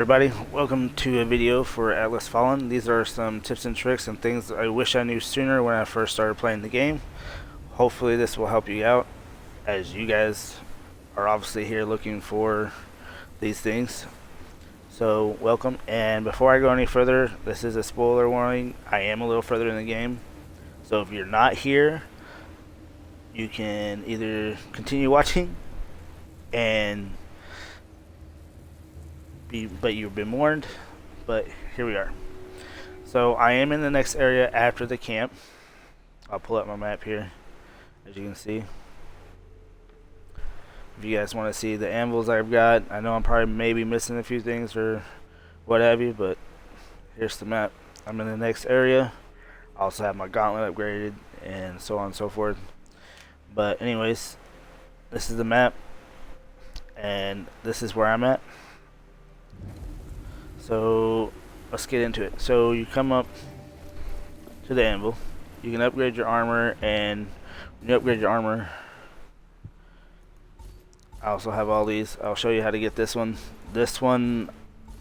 Everybody, welcome to a video for Atlas Fallen. These are some tips and tricks and things I wish I knew sooner when I first started playing the game. Hopefully this will help you out, as you guys are obviously here looking for these things. So welcome, and before I go any further, this is a spoiler warning. I am a little further in the game, so if you're not here, you can either continue watching and but you've been warned. But here we are. So I am in the next area after the camp. I'll pull up my map here, as you can see. If you guys want to see the anvils I've got, I know I'm probably maybe missing a few things or what have you, but here's the map. I'm in the next area. I also have my gauntlet upgraded and so on and so forth. But anyways, this is the map, and this is where I'm at. So let's get into it. So you come up to the anvil. You can upgrade your armor, and when you upgrade your armor, I also have all these. I'll show you how to get this one. This one,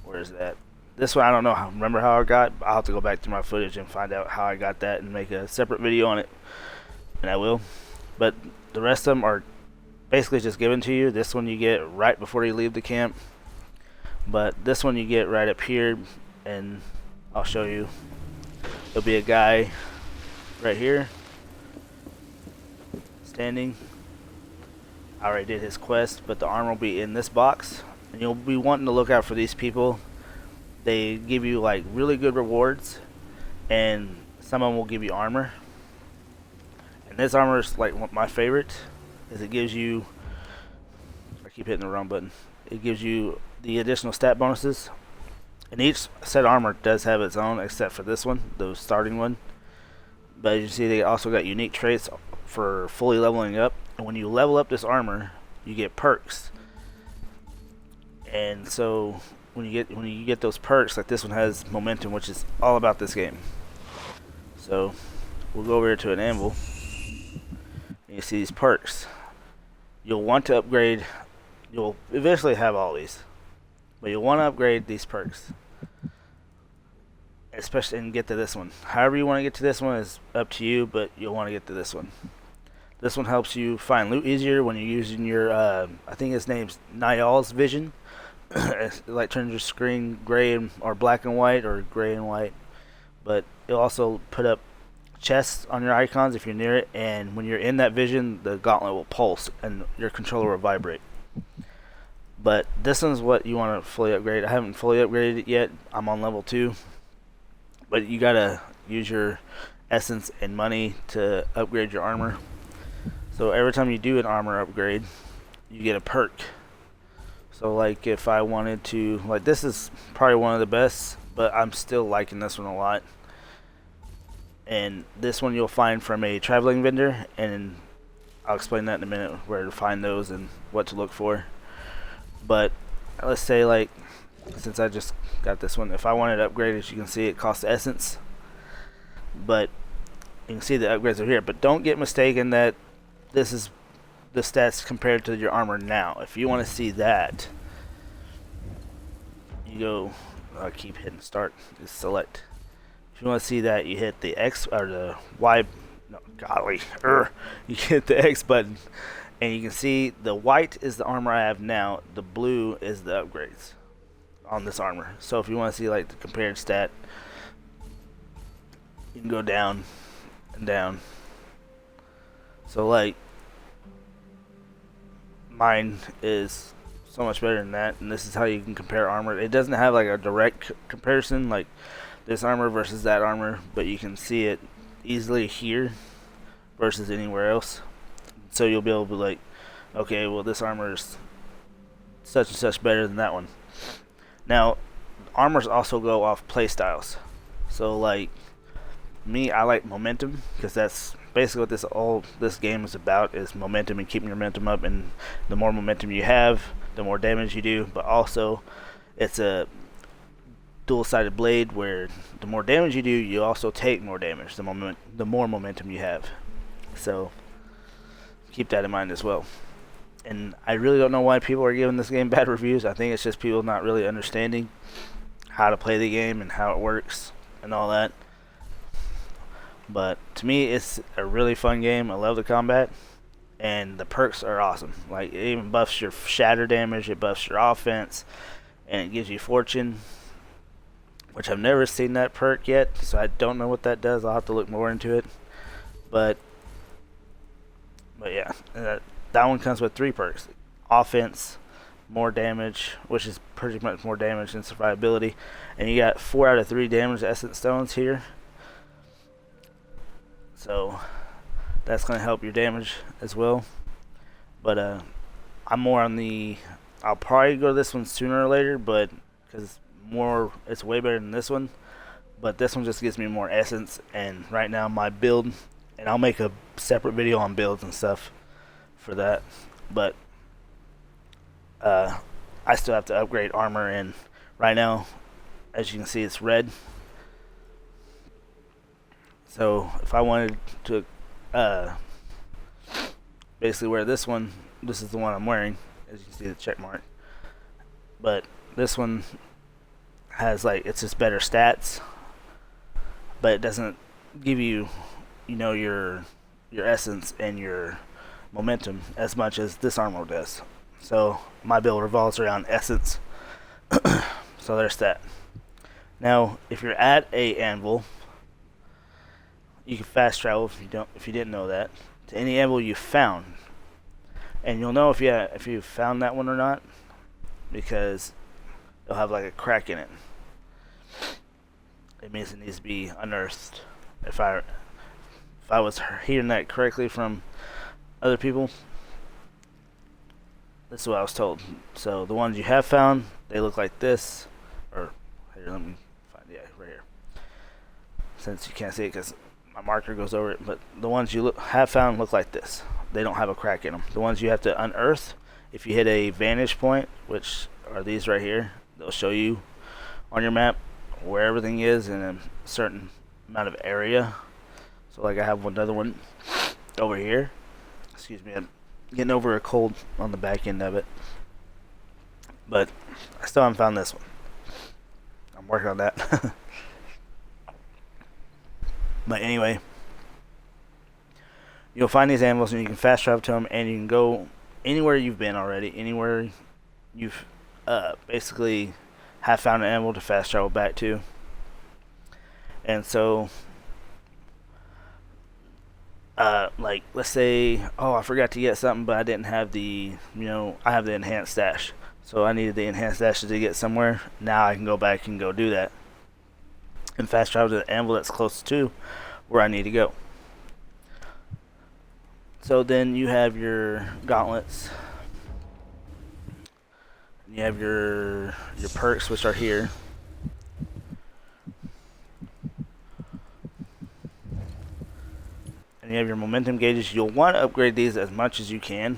where is that? This one I don't know. Remember how I got? I'll have to go back to my footage and find out how I got that and make a separate video on it, and I will. But the rest of them are basically just given to you. This one you get right before you leave the camp. But this one you get right up here, and I'll show you. There'll be a guy right here standing. I already did his quest, but the armor will be in this box, and you'll be wanting to look out for these people. They give you like really good rewards, and some of them will give you armor. And this armor is like my favorite, is it gives you, I keep hitting the wrong button, it gives you the additional stat bonuses, and each set armor does have its own, except for this one, the starting one. But as you see, they also got unique traits for fully leveling up, and when you level up this armor, you get perks. And so when you get those perks, like this one has momentum, which is all about this game. So we'll go over here to an anvil, and you see these perks. You'll want to upgrade. You'll eventually have all these, but you'll want to upgrade these perks, especially, and get to this one. However you want to get to this one is up to you, but you'll want to get to this one. This one helps you find loot easier when you're using your, I think his name's Niall's vision. It like turns your screen gray or black and white, or gray and white. But it'll also put up chests on your icons if you're near it, and when you're in that vision, the gauntlet will pulse and your controller will vibrate. But this one's what you want to fully upgrade. I haven't fully upgraded it yet. I'm on level 2. But you gotta use your essence and money to upgrade your armor. So every time you do an armor upgrade, you get a perk. So like if I wanted to, like this is probably one of the best, but I'm still liking this one a lot. And this one you'll find from a traveling vendor, and I'll explain that in a minute, where to find those and what to look for. But let's say, like, since I just got this one, if I wanted to upgrade, as you can see, it costs essence. But you can see the upgrades are here. But don't get mistaken that this is the stats compared to your armor now. If you want to see that, you go, I keep hitting start, just select. If you want to see that, you hit the X or the Y, no, golly, you hit the X button. And you can see the white is the armor I have now. The blue is the upgrades on this armor. So if you want to see like the compared stat, you can go down and down. So like mine is so much better than that, and this is how you can compare armor. It doesn't have like a direct comparison like this armor versus that armor, but you can see it easily here versus anywhere else. So you'll be able to be like, okay, well this armor is such and such better than that one. Now, armors also go off playstyles. So like me, I like momentum, because that's basically what this game is about, is momentum and keeping your momentum up. And the more momentum you have, the more damage you do. But also, it's a dual-sided blade where the more damage you do, you also take more damage. The more momentum you have. So keep that in mind as well. And I really don't know why people are giving this game bad reviews. I think it's just people not really understanding how to play the game and how it works and all that. But to me, it's a really fun game. I love the combat, and the perks are awesome. Like, it even buffs your shatter damage, it buffs your offense, and it gives you fortune, which I've never seen that perk yet, so I don't know what that does. I'll have to look more into it. But yeah, that one comes with 3 perks: offense, more damage, which is pretty much more damage than survivability, and you got 4 out of 3 damage essence stones here. So that's going to help your damage as well. But I'm more on the, I'll probably go to this one sooner or later, but because it's way better than this one. But this one just gives me more essence, and right now my build, and I'll make a separate video on builds and stuff for that. But I still have to upgrade armor, and right now, as you can see, it's red. So if I wanted to basically wear this one, this is the one I'm wearing, as you can see the check mark. But this one has, like, it's just better stats, but it doesn't give you, your essence and your momentum as much as this armor does. So my build revolves around essence. So there's that. Now, if you're at a anvil, you can fast travel if you didn't know that, to any anvil you found, and you'll know if you found that one or not, because it'll have like a crack in it. It means it needs to be unearthed. If I was hearing that correctly from other people, this is what I was told. So the ones you have found, they look like this, or here, let me find, yeah, right here. Since you can't see it because my marker goes over it, but the ones you have found look like this. They don't have a crack in them. The ones you have to unearth, if you hit a vantage point, which are these right here, they'll show you on your map where everything is in a certain amount of area. So like I have another one over here. Excuse me, I'm getting over a cold on the back end of it. But I still haven't found this one. I'm working on that. But anyway, you'll find these anvils and you can fast travel to them, and you can go anywhere you've been already, anywhere you've basically have found an anvil to fast travel back to. And so, like, let's say, oh, I forgot to get something, but I didn't have I have the enhanced stash. So I needed the enhanced stash to get somewhere. Now I can go back and go do that and fast travel to the anvil that's close to where I need to go. So then you have your gauntlets. You have your perks, which are here. And you have your momentum gauges. You'll want to upgrade these as much as you can.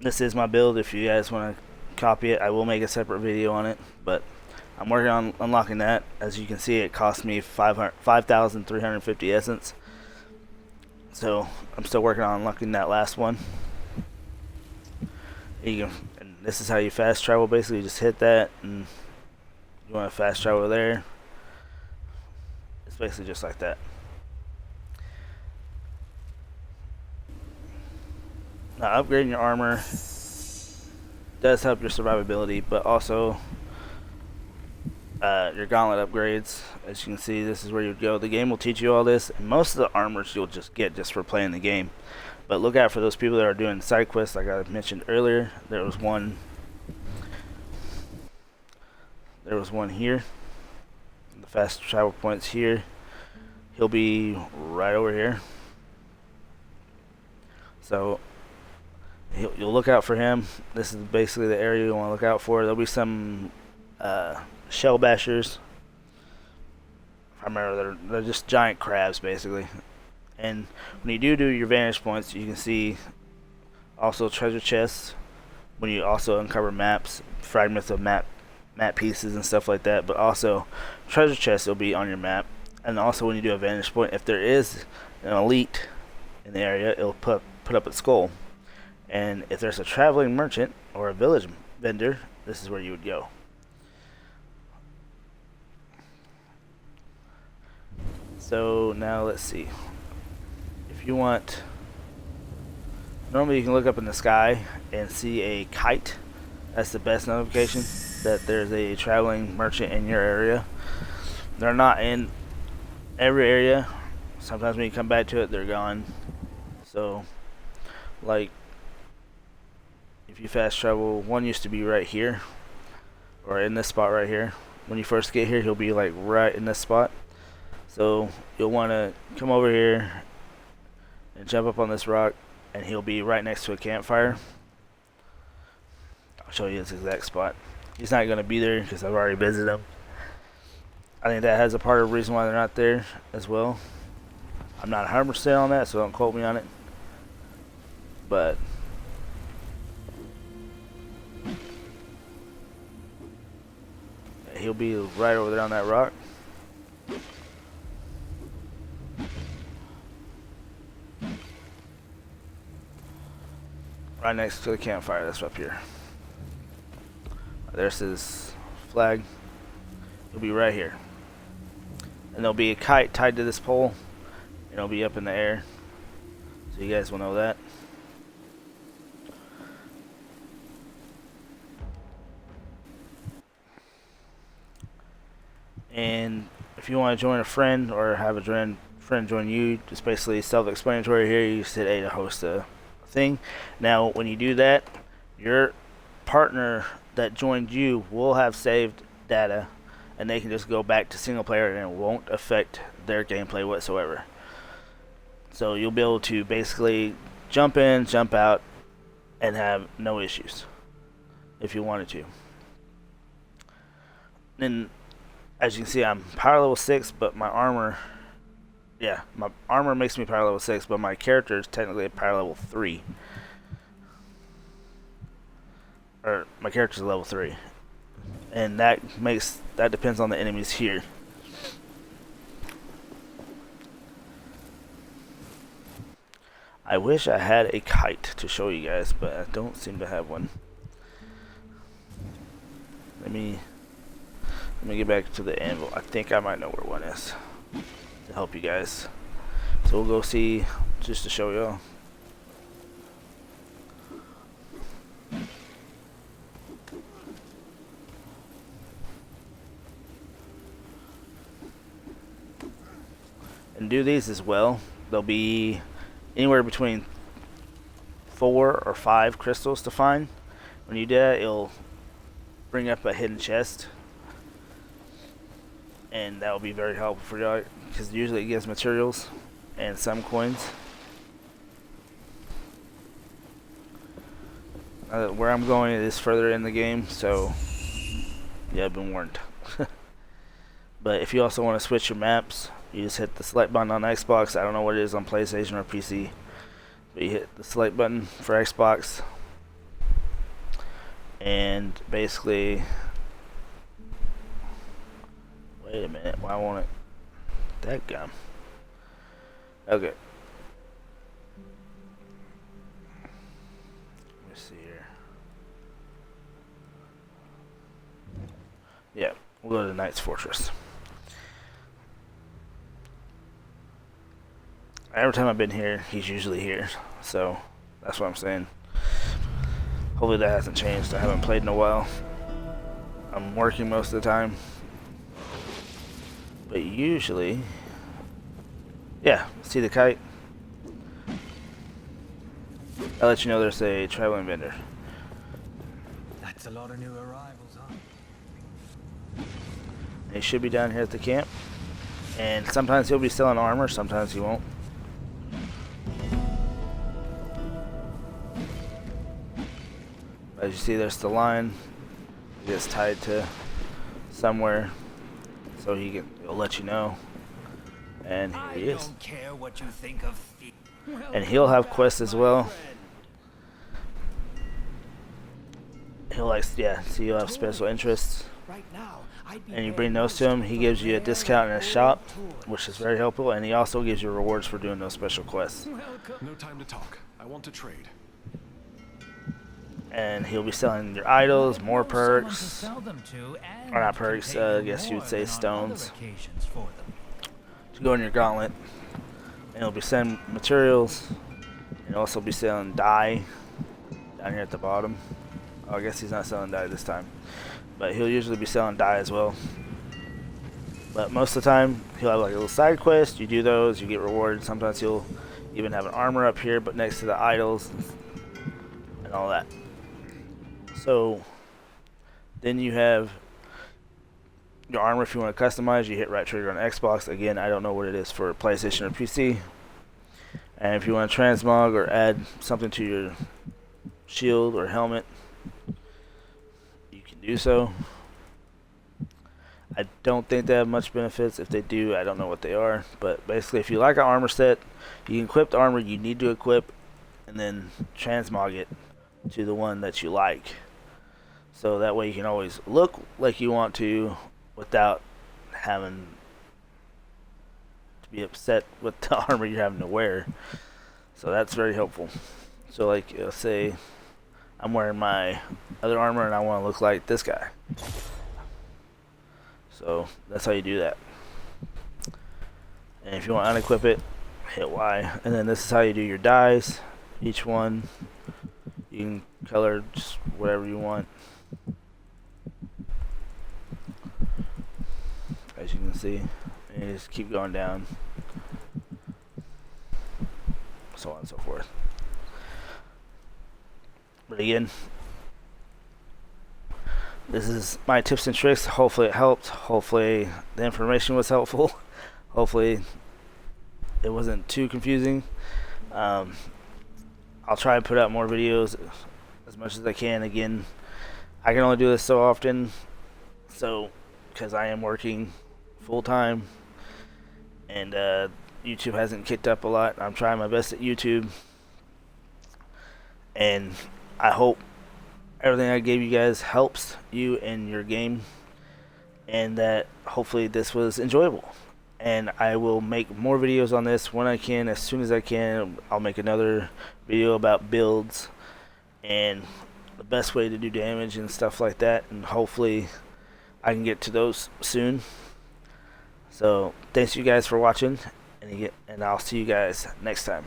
This is my build. If you guys want to copy it, I will make a separate video on it. But I'm working on unlocking that. As you can see, it cost me 5,350 essence. So I'm still working on unlocking that last one. And this is how you fast travel. Basically, you just hit that, and you want to fast travel there. It's basically just like that. Now, upgrading your armor does help your survivability, but also your gauntlet upgrades. As you can see, this is where you'd go. The game will teach you all this, and most of the armors you'll just get just for playing the game. But look out for those people that are doing side quests, like I mentioned earlier. There was one here. The fast travel point's here. He'll be right over here. So you'll look out for him. This is basically the area you want to look out for. There'll be some shell bashers. I remember they're just giant crabs, basically. And when you do your vantage points, you can see also treasure chests. When you also uncover maps, fragments of map pieces and stuff like that. But also treasure chests will be on your map. And also when you do a vantage point, if there is an elite in the area, it'll put up its skull. And if there's a traveling merchant or a village vendor, this is where you would go. So now let's see. If you want, normally you can look up in the sky and see a kite. That's the best notification that there's a traveling merchant in your area. They're not in every area. Sometimes when you come back to it, they're gone. So, like, if you fast travel, one used to be right here, or in this spot right here. When you first get here, he'll be like right in this spot. So you'll want to come over here and jump up on this rock, and he'll be right next to a campfire. I'll show you his exact spot. He's not going to be there because I've already visited him. I think that has a part of the reason why they're not there as well. I'm not 100% on that, so don't quote me on it. But he'll be right over there on that rock. Right next to the campfire that's up here. There's his flag. He'll be right here. And there'll be a kite tied to this pole. And it'll be up in the air. So you guys will know that. And if you want to join a friend or have a friend join you, just basically self-explanatory here. You just hit A to host a thing. Now, when you do that, your partner that joined you will have saved data, and they can just go back to single player, and it won't affect their gameplay whatsoever. So you'll be able to basically jump in, jump out, and have no issues if you wanted to. And as you can see, I'm power level 6, but my armor, my armor makes me power level 6, but my character is technically a power level 3. Or my character's level 3. And that depends on the enemies here. I wish I had a kite to show you guys, but I don't seem to have one. Let me get back to the anvil. I think I might know where one is to help you guys. So we'll go see, just to show y'all. And do these as well. There'll be anywhere between 4 or 5 crystals to find. When you do that, it'll bring up a hidden chest, and that will be very helpful for y'all because usually it gives materials and some coins. Where I'm going is further in the game, so yeah, I've been warned. But if you also want to switch your maps, you just hit the select button on Xbox. I don't know what it is on PlayStation or PC, but you hit the select button for Xbox, and basically, wait a minute, why won't it? That gum. Okay. Let me see here. Yeah, we'll go to Knight's Fortress. Every time I've been here, he's usually here, so that's what I'm saying. Hopefully that hasn't changed. I haven't played in a while. I'm working most of the time. But usually, yeah, see the kite? I'll let you know there's a traveling vendor. That's a lot of new arrivals, huh? He should be down here at the camp. And sometimes he'll be selling armor, sometimes he won't. As you see, there's the line. It gets tied to somewhere, so he'll let you know. And here he is. Don't care what you think of And he'll have quests as well. He'll you'll have special interests. Right now, And you bring those to him, he gives you a discount in his shop, which is very helpful, and he also gives you rewards for doing those special quests. No time to talk. I want to trade. and he'll be selling your idols, more Might know someone to perks, sell them to, and or not can perks, pay I you guess you would more say than on other stones, occasions for them. to go in your gauntlet. And he'll be selling materials, and he'll also be selling dye down here at the bottom. Oh, I guess he's not selling dye this time, but he'll usually be selling dye as well. But most of the time, he'll have like a little side quest. You do those, you get rewarded. Sometimes he'll even have an armor up here, but next to the idols and all that. So then you have your armor. If you want to customize, you hit right trigger on Xbox. Again, I don't know what it is for PlayStation or PC. And if you want to transmog or add something to your shield or helmet, you can do so. I don't think they have much benefits. If they do, I don't know what they are. But basically, if you like an armor set, you can equip the armor you need to equip and then transmog it to the one that you like. So that way you can always look like you want to without having to be upset with the armor you're having to wear. So that's very helpful. So like, say I'm wearing my other armor and I want to look like this guy. So that's how you do that. And if you want to unequip it, hit Y. And then this is how you do your dyes. Each one, you can color just whatever you want. As you can see, and you just keep going down, so on and so forth. But again, this is my tips and tricks. Hopefully it helped. Hopefully the information was helpful. Hopefully it wasn't too confusing. I'll try and put out more videos as much as I can. Again, I can only do this so often, so because I am working full time and YouTube hasn't kicked up a lot. I'm trying my best at YouTube, and I hope everything I gave you guys helps you in your game, and that hopefully this was enjoyable. And I will make more videos on this when I can. As soon as I can, I'll make another video about builds and the best way to do damage and stuff like that, and hopefully I can get to those soon. So thanks you guys for watching, and I'll see you guys next time.